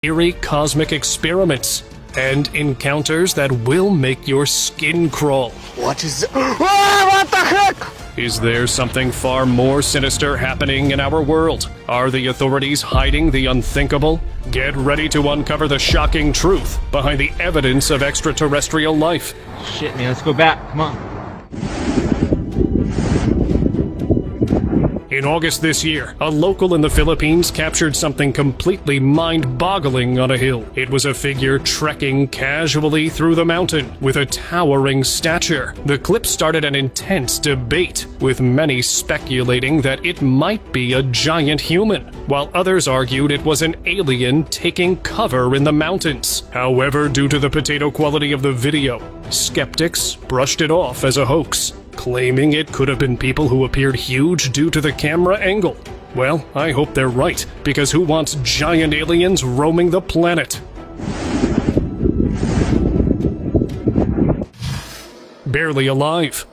eerie cosmic experiments and encounters that will make your skin crawl. What is... what the heck? Is there something far more sinister happening in our world? Are the authorities hiding the unthinkable? Get ready to uncover the shocking truth behind the evidence of extraterrestrial life. Shit, man, let's go back. Come on. In August this year, a local in the Philippines captured something completely mind-boggling on a hill. It was a figure trekking casually through the mountain with a towering stature. The clip started an intense debate, with many speculating that it might be a giant human, while others argued it was an alien taking cover in the mountains. However, due to the potato quality of the video, skeptics brushed it off as a hoax, claiming it could have been people who appeared huge due to the camera angle. Well, I hope they're right, because who wants giant aliens roaming the planet? Barely alive.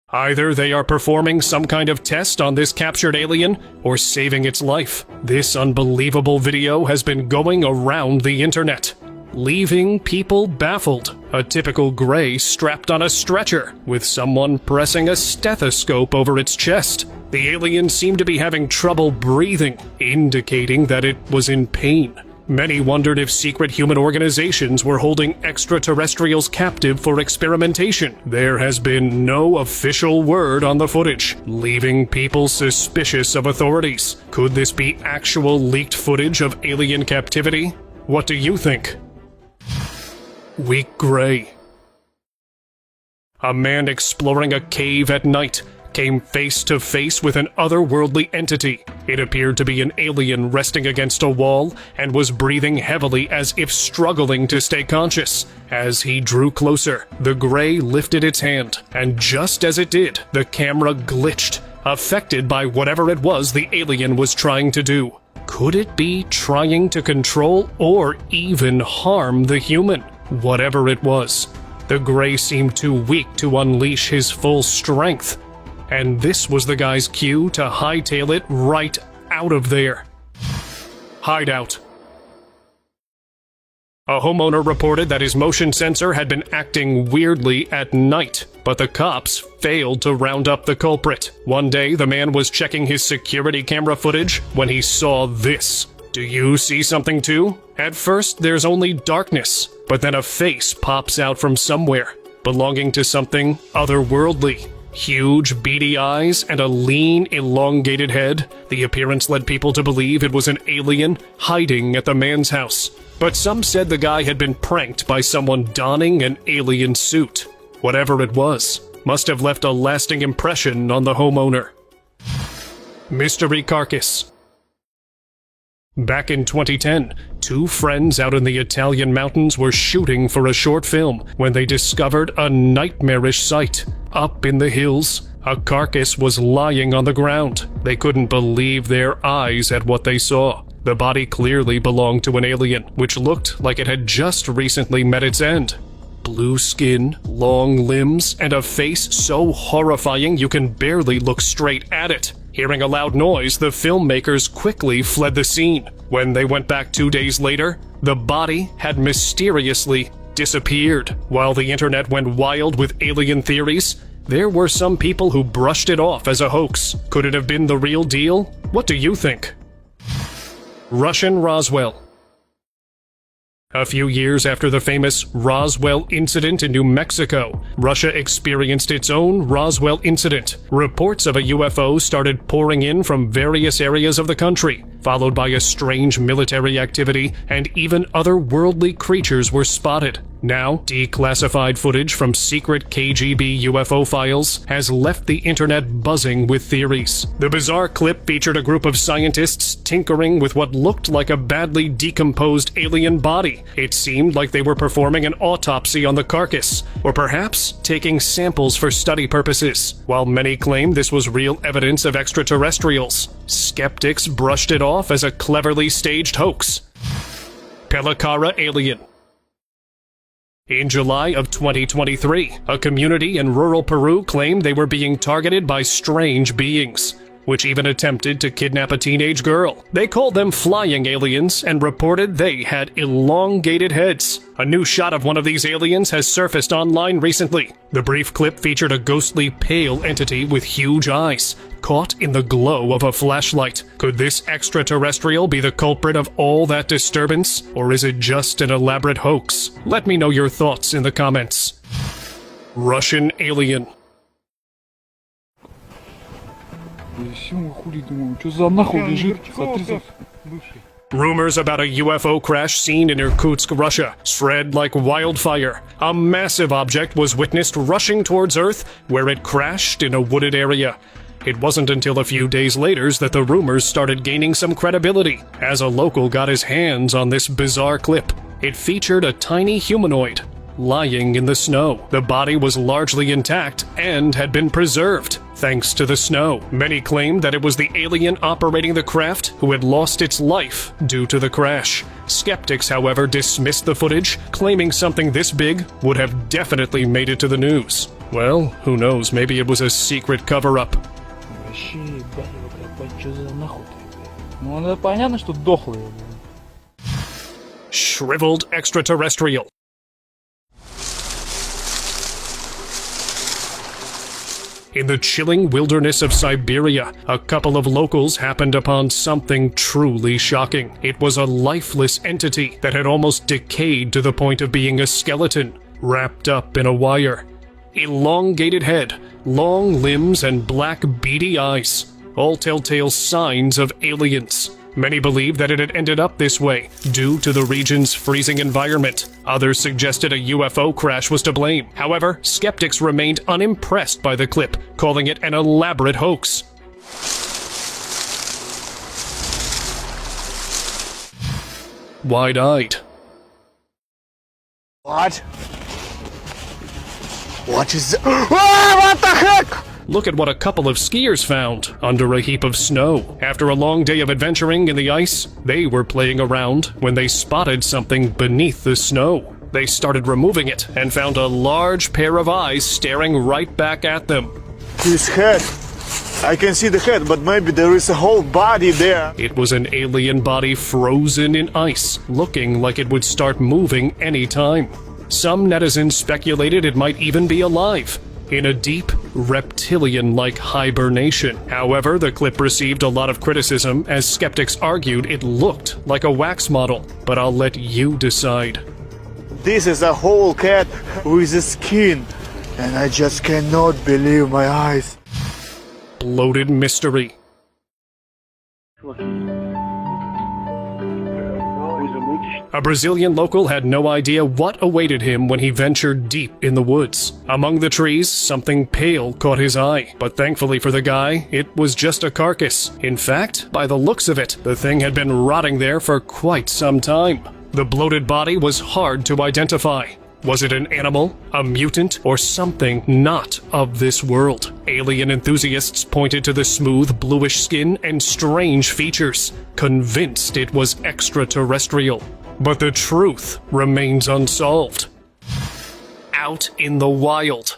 Either they are performing some kind of test on this captured alien, or saving its life. This unbelievable video has been going around the internet, leaving people baffled. A typical gray strapped on a stretcher, with someone pressing a stethoscope over its chest. The alien seemed to be having trouble breathing, indicating that it was in pain. Many wondered if secret human organizations were holding extraterrestrials captive for experimentation. There has been no official word on the footage, leaving people suspicious of authorities. Could this be actual leaked footage of alien captivity? What do you think? Weak gray. A man exploring a cave at night came face to face with an otherworldly entity. It appeared to be an alien resting against a wall and was breathing heavily as if struggling to stay conscious. As he drew closer, the gray lifted its hand, and just as it did, the camera glitched, affected by whatever it was the alien was trying to do. Could it be trying to control or even harm the human? Whatever it was, the gray seemed too weak to unleash his full strength, and this was the guy's cue to hightail it right out of there. Hideout. A homeowner reported that his motion sensor had been acting weirdly at night, but the cops failed to round up the culprit. One day, the man was checking his security camera footage when he saw this. Do you see something too? At first, there's only darkness, but then a face pops out from somewhere, belonging to something otherworldly. Huge, beady eyes and a lean, elongated head. The appearance led people to believe it was an alien hiding at the man's house. But some said the guy had been pranked by someone donning an alien suit. Whatever it was, must have left a lasting impression on the homeowner. Mystery carcass. Back in 2010, two friends out in the Italian mountains were shooting for a short film when they discovered a nightmarish sight. Up in the hills, a carcass was lying on the ground. They couldn't believe their eyes at what they saw. The body clearly belonged to an alien, which looked like it had just recently met its end. Blue skin, long limbs, and a face so horrifying you can barely look straight at it. Hearing a loud noise, the filmmakers quickly fled the scene. When they went back 2 days later, the body had mysteriously disappeared. While the internet went wild with alien theories, there were some people who brushed it off as a hoax. Could it have been the real deal? What do you think? Russian Roswell. A few years after the famous Roswell incident in New Mexico, Russia experienced its own Roswell incident. Reports of a UFO started pouring in from various areas of the country, followed by a strange military activity, and even otherworldly creatures were spotted. Now, declassified footage from secret KGB UFO files has left the internet buzzing with theories. The bizarre clip featured a group of scientists tinkering with what looked like a badly decomposed alien body. It seemed like they were performing an autopsy on the carcass, or perhaps taking samples for study purposes. While many claim this was real evidence of extraterrestrials, skeptics brushed it off as a cleverly staged hoax. Pelicara alien. In July of 2023, a community in rural Peru claimed they were being targeted by strange beings. which even attempted to kidnap a teenage girl. They called them flying aliens and reported they had elongated heads. A new shot of one of these aliens has surfaced online recently. The brief clip featured a ghostly pale entity with huge eyes, caught in the glow of a flashlight. Could this extraterrestrial be the culprit of all that disturbance, or is it just an elaborate hoax? Let me know your thoughts in the comments. Russian alien. Rumors about a UFO crash seen in Irkutsk, Russia, spread like wildfire. A massive object was witnessed rushing towards Earth, where it crashed in a wooded area. It wasn't until a few days later that the rumors started gaining some credibility, as a local got his hands on this bizarre clip. It featured a tiny humanoid lying in the snow. The body was largely intact and had been preserved, thanks to the snow. Many claimed that it was the alien operating the craft who had lost its life due to the crash. Skeptics, however, dismissed the footage, claiming something this big would have definitely made it to the news. Well, who knows, maybe it was a secret cover-up. Shriveled extraterrestrial. In the chilling wilderness of Siberia, a couple of locals happened upon something truly shocking. It was a lifeless entity that had almost decayed to the point of being a skeleton, wrapped up in a wire. Elongated head, long limbs, and black beady eyes, all telltale signs of aliens. Many believe that it had ended up this way due to the region's freezing environment. Others suggested a UFO crash was to blame. However, skeptics remained unimpressed by the clip, calling it an elaborate hoax. Wide-eyed. What? What is that? What the heck? Look at what a couple of skiers found under a heap of snow. After a long day of adventuring in the ice, they were playing around when they spotted something beneath the snow. They started removing it and found a large pair of eyes staring right back at them. His head. I can see the head, but maybe there is a whole body there. It was an alien body frozen in ice, looking like it would start moving any time. Some netizens speculated it might even be alive, in a deep, reptilian-like hibernation. However, the clip received a lot of criticism as skeptics argued it looked like a wax model, but I'll let you decide. This is a whole cat with a skin, and I just cannot believe my eyes. Bloated mystery. A Brazilian local had no idea what awaited him when he ventured deep in the woods. Among the trees, something pale caught his eye, but thankfully for the guy, it was just a carcass. In fact, by the looks of it, the thing had been rotting there for quite some time. The bloated body was hard to identify. Was it an animal, a mutant, or something not of this world? Alien enthusiasts pointed to the smooth, bluish skin and strange features, convinced it was extraterrestrial. But the truth remains unsolved. Out in the wild.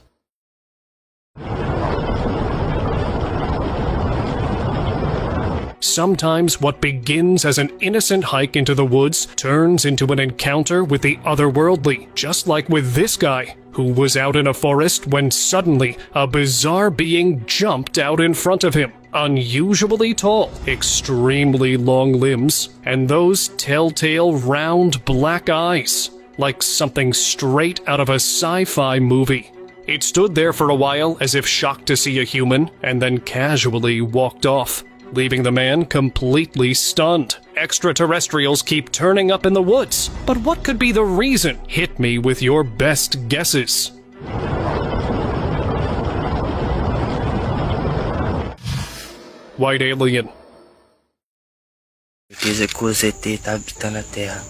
Sometimes what begins as an innocent hike into the woods turns into an encounter with the otherworldly, just like with this guy, who was out in a forest when suddenly a bizarre being jumped out in front of him. Unusually tall, extremely long limbs, and those telltale round black eyes, like something straight out of a sci-fi movie. It stood there for a while as if shocked to see a human, and then casually walked off, leaving the man completely stunned. Extraterrestrials keep turning up in the woods, but what could be the reason? Hit me with your best guesses. White alien. Certeza que o ZT tá habitando a Terra.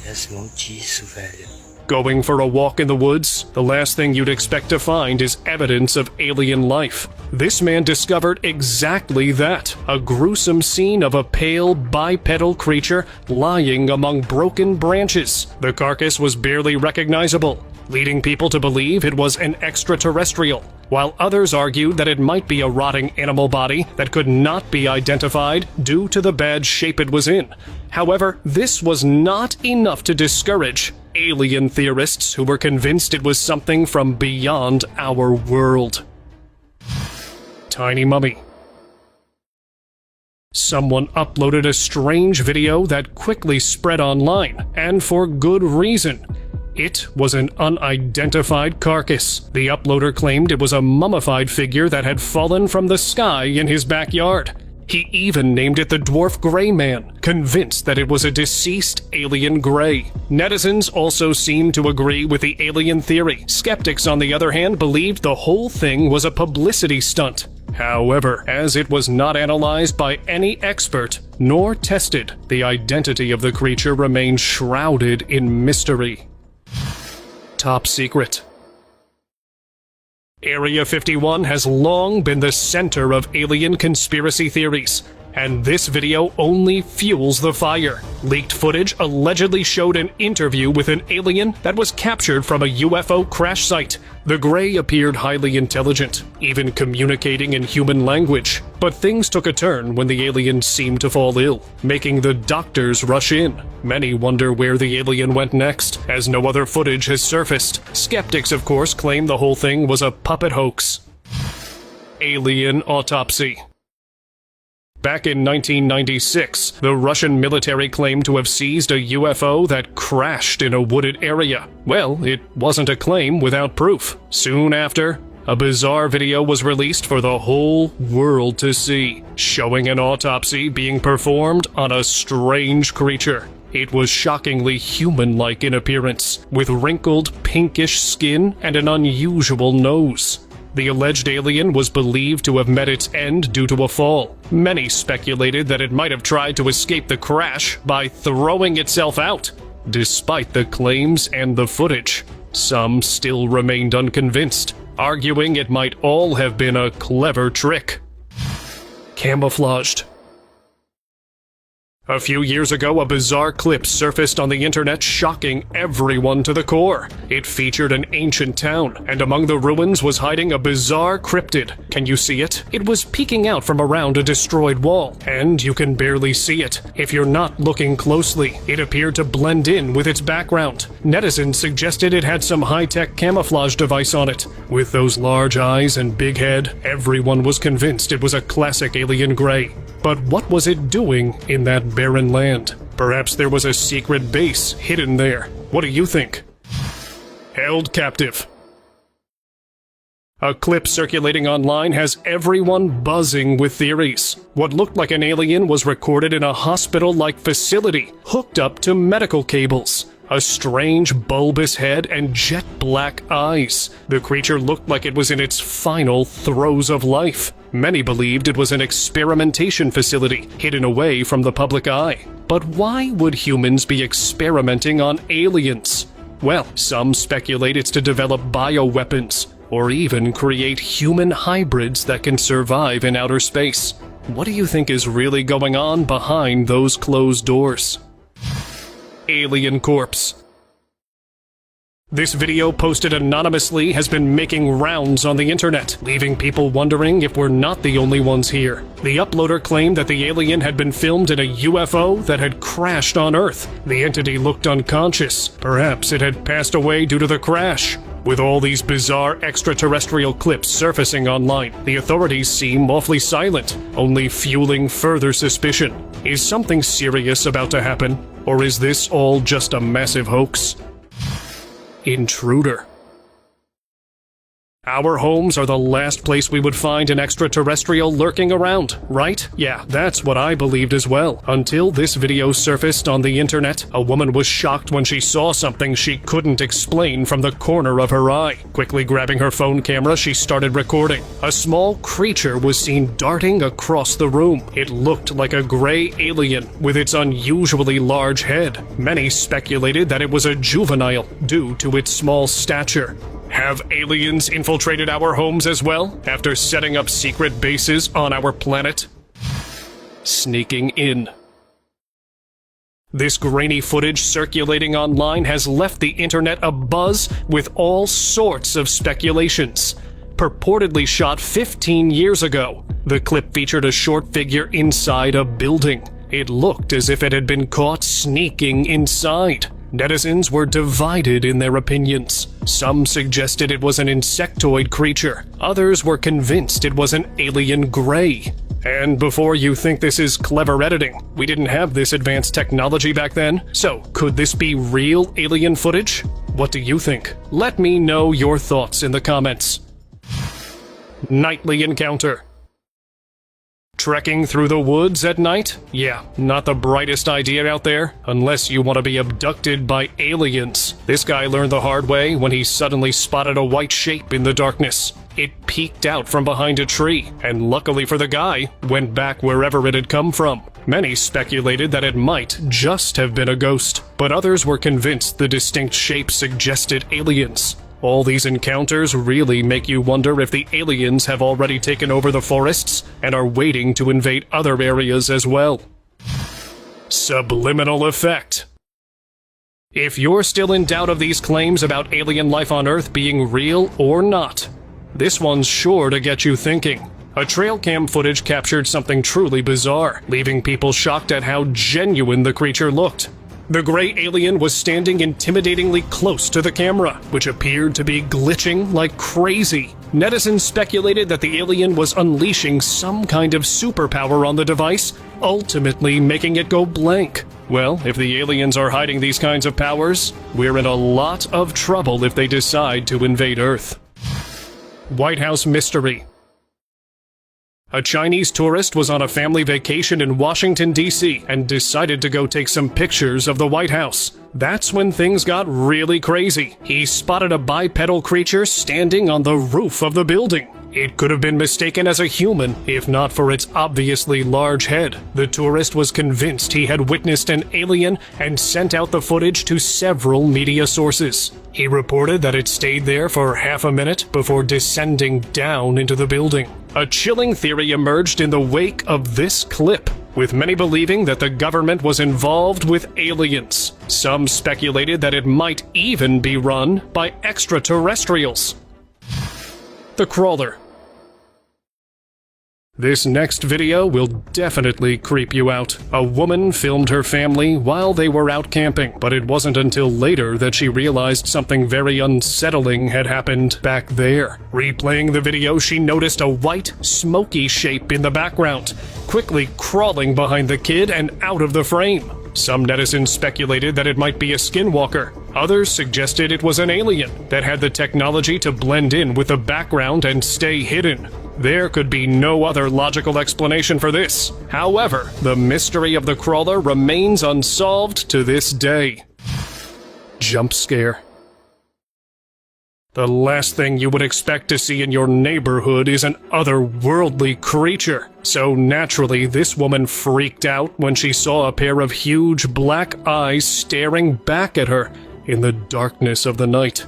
Yes, disso, velho. Going for a walk in the woods, the last thing you'd expect to find is evidence of alien life. This man discovered exactly that, a gruesome scene of a pale, bipedal creature lying among broken branches. The carcass was barely recognizable, leading people to believe it was an extraterrestrial, while others argued that it might be a rotting animal body that could not be identified due to the bad shape it was in. However, this was not enough to discourage alien theorists who were convinced it was something from beyond our world. Tiny mummy. Someone uploaded a strange video that quickly spread online, and for good reason. It was an unidentified carcass. The uploader claimed it was a mummified figure that had fallen from the sky in his backyard. He even named it the Dwarf Gray Man, convinced that it was a deceased alien gray. Netizens also seemed to agree with the alien theory. Skeptics, on the other hand, believed the whole thing was a publicity stunt. However, as it was not analyzed by any expert, nor tested, the identity of the creature remained shrouded in mystery. Top secret. Area 51 has long been the center of alien conspiracy theories, and this video only fuels the fire. Leaked footage allegedly showed an interview with an alien that was captured from a UFO crash site. The Gray appeared highly intelligent, even communicating in human language. But things took a turn when the alien seemed to fall ill, making the doctors rush in. Many wonder where the alien went next, as no other footage has surfaced. Skeptics, of course, claim the whole thing was a puppet hoax. Alien autopsy. Back in 1996, the Russian military claimed to have seized a UFO that crashed in a wooded area. Well, it wasn't a claim without proof. Soon after, a bizarre video was released for the whole world to see, showing an autopsy being performed on a strange creature. It was shockingly human-like in appearance, with wrinkled, pinkish skin and an unusual nose. The alleged alien was believed to have met its end due to a fall. Many speculated that it might have tried to escape the crash by throwing itself out. Despite the claims and the footage, some still remained unconvinced, arguing it might all have been a clever trick. Camouflaged. A few years ago, a bizarre clip surfaced on the internet, shocking everyone to the core. It featured an ancient town, and among the ruins was hiding a bizarre cryptid. Can you see it? It was peeking out from around a destroyed wall, and you can barely see it. If you're not looking closely, it appeared to blend in with its background. Netizens suggested it had some high-tech camouflage device on it. With those large eyes and big head, everyone was convinced it was a classic alien gray. But what was it doing in that barren land? Perhaps there was a secret base hidden there. What do you think? Held captive. A clip circulating online has everyone buzzing with theories. What looked like an alien was recorded in a hospital-like facility, hooked up to medical cables. A strange, bulbous head and jet-black eyes. The creature looked like it was in its final throes of life. Many believed it was an experimentation facility, hidden away from the public eye. But why would humans be experimenting on aliens? Well, some speculate it's to develop bioweapons, or even create human hybrids that can survive in outer space. What do you think is really going on behind those closed doors? Alien corpse. This video, posted anonymously, has been making rounds on the internet, leaving people wondering if we're not the only ones here. The uploader claimed that the alien had been filmed in a UFO that had crashed on Earth. The entity looked unconscious. Perhaps it had passed away due to the crash. With all these bizarre extraterrestrial clips surfacing online, the authorities seem awfully silent, only fueling further suspicion. Is something serious about to happen? Or is this all just a massive hoax? Intruder. Our homes are the last place we would find an extraterrestrial lurking around, right? Yeah, that's what I believed as well. Until this video surfaced on the internet, a woman was shocked when she saw something she couldn't explain from the corner of her eye. Quickly grabbing her phone camera, she started recording. A small creature was seen darting across the room. It looked like a gray alien with its unusually large head. Many speculated that it was a juvenile due to its small stature. Have aliens infiltrated our homes as well, after setting up secret bases on our planet? Sneaking in. This grainy footage circulating online has left the internet abuzz with all sorts of speculations. Purportedly shot 15 years ago, the clip featured a short figure inside a building. It looked as if it had been caught sneaking inside. Netizens were divided in their opinions. Some suggested it was an insectoid creature. Others were convinced it was an alien gray. And before you think this is clever editing, we didn't have this advanced technology back then. So, could this be real alien footage? What do you think? Let me know your thoughts in the comments. Nightly encounter. Trekking through the woods at night? Yeah, not the brightest idea out there, unless you want to be abducted by aliens. This guy learned the hard way when he suddenly spotted a white shape in the darkness. It peeked out from behind a tree, and luckily for the guy, went back wherever it had come from. Many speculated that it might just have been a ghost, but others were convinced the distinct shape suggested aliens. All these encounters really make you wonder if the aliens have already taken over the forests and are waiting to invade other areas as well. Subliminal effect. If you're still in doubt of these claims about alien life on Earth being real or not, this one's sure to get you thinking. A trail cam footage captured something truly bizarre, leaving people shocked at how genuine the creature looked. The gray alien was standing intimidatingly close to the camera, which appeared to be glitching like crazy. Netizens speculated that the alien was unleashing some kind of superpower on the device, ultimately making it go blank. Well, if the aliens are hiding these kinds of powers, we're in a lot of trouble if they decide to invade Earth. White House mystery. A Chinese tourist was on a family vacation in Washington, D.C. and decided to go take some pictures of the White House. That's when things got really crazy. He spotted a bipedal creature standing on the roof of the building. It could have been mistaken as a human, if not for its obviously large head. The tourist was convinced he had witnessed an alien and sent out the footage to several media sources. He reported that it stayed there for half a minute before descending down into the building. A chilling theory emerged in the wake of this clip, with many believing that the government was involved with aliens. Some speculated that it might even be run by extraterrestrials. The crawler. This next video will definitely creep you out. A woman filmed her family while they were out camping, but it wasn't until later that she realized something very unsettling had happened back there. Replaying the video, she noticed a white, smoky shape in the background, quickly crawling behind the kid and out of the frame. Some netizens speculated that it might be a skinwalker. Others suggested it was an alien that had the technology to blend in with the background and stay hidden. There could be no other logical explanation for this. However, the mystery of the crawler remains unsolved to this day. Jump scare. The last thing you would expect to see in your neighborhood is an otherworldly creature. So naturally, this woman freaked out when she saw a pair of huge black eyes staring back at her in the darkness of the night.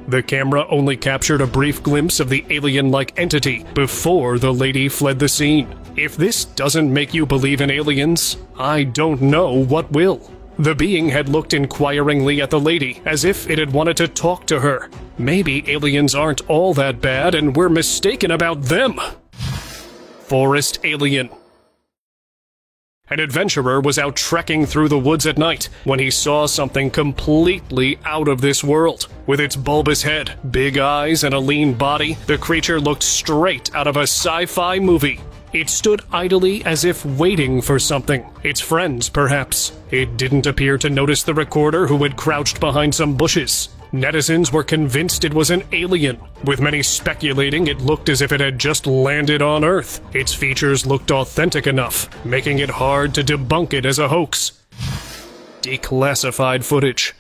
The camera only captured a brief glimpse of the alien-like entity before the lady fled the scene. If this doesn't make you believe in aliens, I don't know what will. The being had looked inquiringly at the lady, as if it had wanted to talk to her. Maybe aliens aren't all that bad and we're mistaken about them. Forest alien. An adventurer was out trekking through the woods at night when he saw something completely out of this world. With its bulbous head, big eyes, and a lean body, the creature looked straight out of a sci-fi movie. It stood idly as if waiting for something. Its friends, perhaps. It didn't appear to notice the recorder who had crouched behind some bushes. Netizens were convinced it was an alien, with many speculating it looked as if it had just landed on Earth. Its features looked authentic enough, making it hard to debunk it as a hoax. Declassified footage.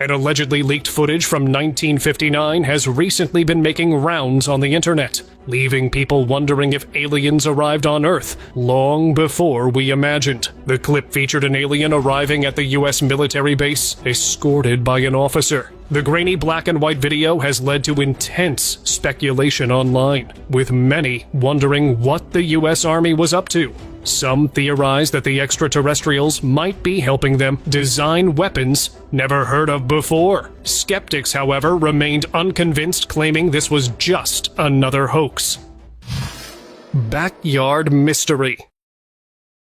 An allegedly leaked footage from 1959 has recently been making rounds on the internet, leaving people wondering if aliens arrived on Earth long before we imagined. The clip featured an alien arriving at the US military base, escorted by an officer. The grainy black and white video has led to intense speculation online, with many wondering what the US Army was up to. Some theorize that the extraterrestrials might be helping them design weapons never heard of before. Skeptics, however, remained unconvinced, claiming this was just another hoax. Backyard mystery.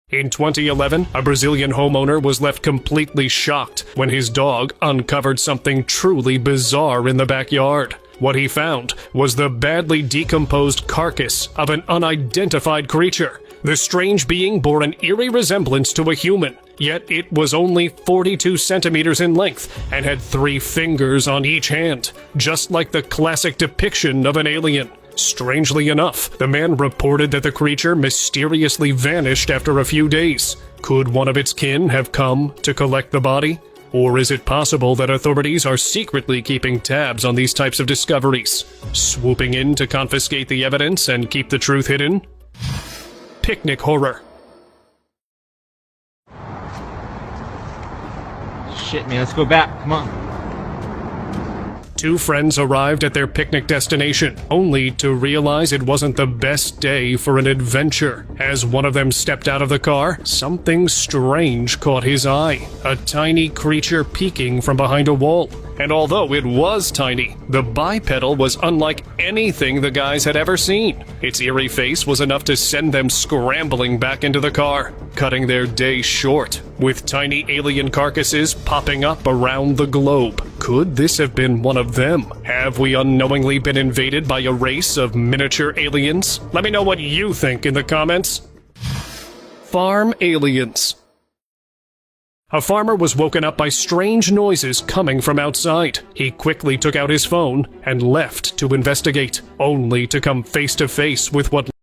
In 2011, a Brazilian homeowner was left completely shocked when his dog uncovered something truly bizarre in the backyard. What he found was the badly decomposed carcass of an unidentified creature. The strange being bore an eerie resemblance to a human, yet it was only 42 centimeters in length and had 3 fingers on each hand, just like the classic depiction of an alien. Strangely enough, the man reported that the creature mysteriously vanished after a few days. Could one of its kin have come to collect the body? Or is it possible that authorities are secretly keeping tabs on these types of discoveries, swooping in to confiscate the evidence and keep the truth hidden? Picnic horror. Shit, man, let's go back. Come on. 2 friends arrived at their picnic destination, only to realize it wasn't the best day for an adventure. As one of them stepped out of the car, something strange caught his eye. A tiny creature peeking from behind a wall. And although it was tiny, the bipedal was unlike anything the guys had ever seen. Its eerie face was enough to send them scrambling back into the car, cutting their day short, with tiny alien carcasses popping up around the globe. Could this have been one of them? Have we unknowingly been invaded by a race of miniature aliens? Let me know what you think in the comments. Farm aliens. A farmer was woken up by strange noises coming from outside. He quickly took out his phone and left to investigate, only to come face to face with what